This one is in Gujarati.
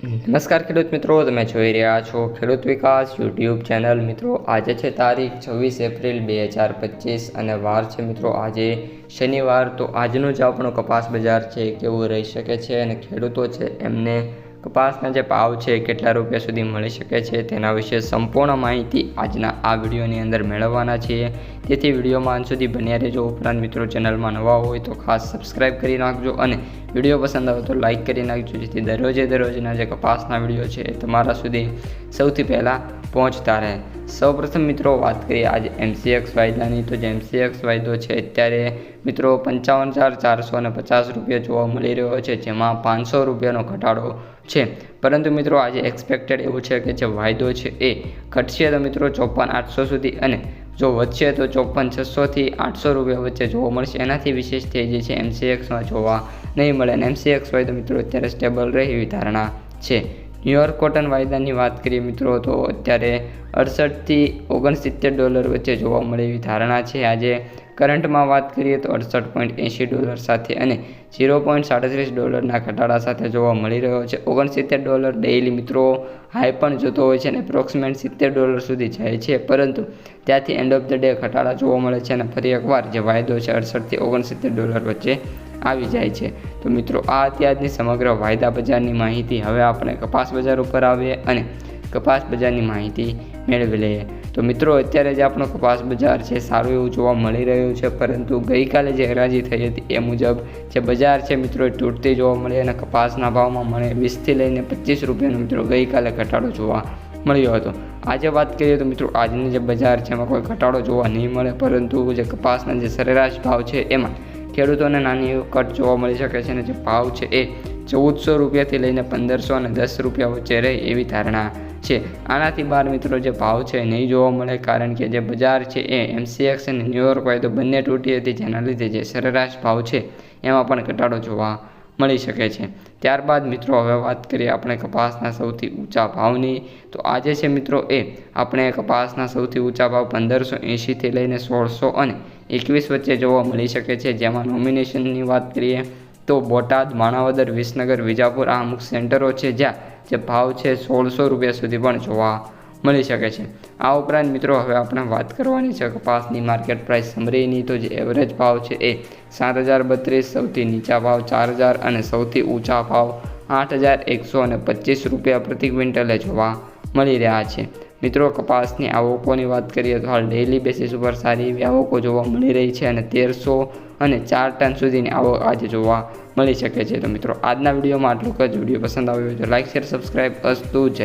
નમસ્કાર ખેડૂત મિત્રો, તમે જોઈ રહ્યા છો ખેડૂત વિકાસ યુટ્યુબ ચેનલ। મિત્રો આજે છે તારીખ 26 એપ્રિલ 2025 અને વાર છે મિત્રો આજે શનિવાર। તો આજનો જે આપણો કપાસ બજાર છે કેવું રહી શકે છે અને ખેડૂતો છે એમને કપાસના જે ભાવ છે કેટલા રૂપિયા સુધી મળી શકે છે તેના વિશે સંપૂર્ણ માહિતી આજના આ વિડીયોની અંદર મેળવવાના છીએ, તેથી વિડીયોમાં અંત સુધી બન્યા રહેજો। ઉપરાંત મિત્રો ચેનલમાં નવા હોય તો ખાસ સબસ્ક્રાઈબ કરી નાખજો અને વિડીયો પસંદ આવે તો લાઇક કરી નાખજો, જેથી દરરોજના જે કપાસના વિડીયો છે એ તમારા સુધી સૌથી પહેલાં પહોંચતા રહે। સૌપ્રથમ મિત્રો વાત કરીએ આજે MCX વાયદાની, તો જે MCX વાયદો છે અત્યારે મિત્રો 55,450 રૂપિયા જોવા મળી રહ્યો છે, જેમાં 500 રૂપિયાનો ઘટાડો છે। પરંતુ મિત્રો આજે એક્સપેક્ટેડ એવું છે કે જે વાયદો છે એ ઘટશે તો મિત્રો 54,800 સુધી અને જો વધશે તો 54,600 થી 800 રૂપિયા વચ્ચે જોવા મળશે। એનાથી વિશેષ તેજી છે MCXમાં જોવા નહીં મળે અને MCX વાયદો મિત્રો અત્યારે સ્ટેબલ રહે એવી ધારણા છે। ન્યુયોર્ક કોટન વાયદાની વાત કરીએ મિત્રો તો અત્યારે 68 થી 69 ડોલર વચ્ચે જોવા મળે એવી ધારણા છે। આજે કરંટમાં વાત કરીએ તો 68.80 ડોલર સાથે અને 0.37 ડોલરના ઘટાડા સાથે જોવા મળી રહ્યો છે। 69 ડોલર ડેઇલી મિત્રો હાઈ પણ જતો હોય છે અને એપ્રોક્સિમેટ 70 ડોલર સુધી જાય છે, પરંતુ ત્યાંથી એન્ડ ઓફ ધ ડે ઘટાડા જોવા મળે છે અને ફરી એકવાર જે વાયદો છે 68 થી 69 ડોલર વચ્ચે આવી જાય છે। તો મિત્રો આ અત્યારની સમગ્ર વાયદા બજારની માહિતી। હવે આપણે કપાસ બજાર ઉપર આવીએ અને કપાસ બજારની માહિતી મેળવી લઈએ। તો મિત્રો અત્યારે જે આપણો કપાસ બજાર છે સારું એવું જોવા મળી રહ્યું છે, પરંતુ ગઈકાલે જે હરાજી થઈ હતી એ મુજબ જે બજાર છે મિત્રો એ તૂટતી જોવા મળી અને કપાસના ભાવમાં મને 20 થી લઈને 25 રૂપિયાનો મિત્રો ગઈકાલે ઘટાડો જોવા મળ્યો હતો। આજે વાત કરીએ તો મિત્રો આજની જે બજાર છે એમાં કોઈ ઘટાડો જોવા નહીં મળે, પરંતુ જે કપાસના જે સરેરાશ ભાવ છે એમાં ખેડૂતોને નાની કટ જોવા મળી શકે છે અને જે ભાવ છે એ 1400 રૂપિયાથી લઈને 1510 રૂપિયા વચ્ચે રહે એવી ધારણા છે। આનાથી બહાર મિત્રો જે ભાવ છે નહીં જોવા મળે, કારણ કે જે બજાર છે એ MCX અને ન્યુયોર્ક વાયદો બંને તૂટી હતી, જેના લીધે જે સરેરાશ ભાવ છે એમાં પણ ઘટાડો જોવા મળી શકે છે। ત્યારબાદ મિત્રો હવે વાત કરીએ આપણે કપાસના સૌથી ઊંચા ભાવની, તો આજે છે મિત્રો એ આપણે કપાસના સૌથી ઊંચા ભાવ 1580 થી લઈને 1621 વચ્ચે જોવા મળી શકે છે। જેમાં નોમિનેશનની વાત કરીએ તો બોટાદ, માણાવદર, વિસનગર, વિજાપુર આ અમુક સેન્ટરો છે જ્યાં જે ભાવ છે 1600 રૂપિયા સુધી પણ જોવા મળી શકે છે। આ ઉપરાંત મિત્રો હવે આપણે વાત કરવાની છે કપાસની માર્કેટ પ્રાઇસ સમરીની, તો જે એવરેજ ભાવ છે એ 7032, સૌથી નીચા ભાવ 4000 અને સૌથી ઊંચા ભાવ 8125 રૂપિયા પ્રતિ ક્વિન્ટલે જોવા મળી રહ્યા છે। મિત્રો કપાસની આવકોની વાત કરીએ તો હાલ ડેઇલી બેસિસ ઉપર સારી એવી આવકો જોવા મળી રહી છે અને 1300 અને 4 ટન સુધીની આવક આજે જોવા મળી શકે છે। તો મિત્રો આજના વિડીયોમાં આટલું જ। વિડીયો પસંદ આવ્યો હોય તો લાઇક, શેર, સબસ્ક્રાઈબ અસ્તુ। જય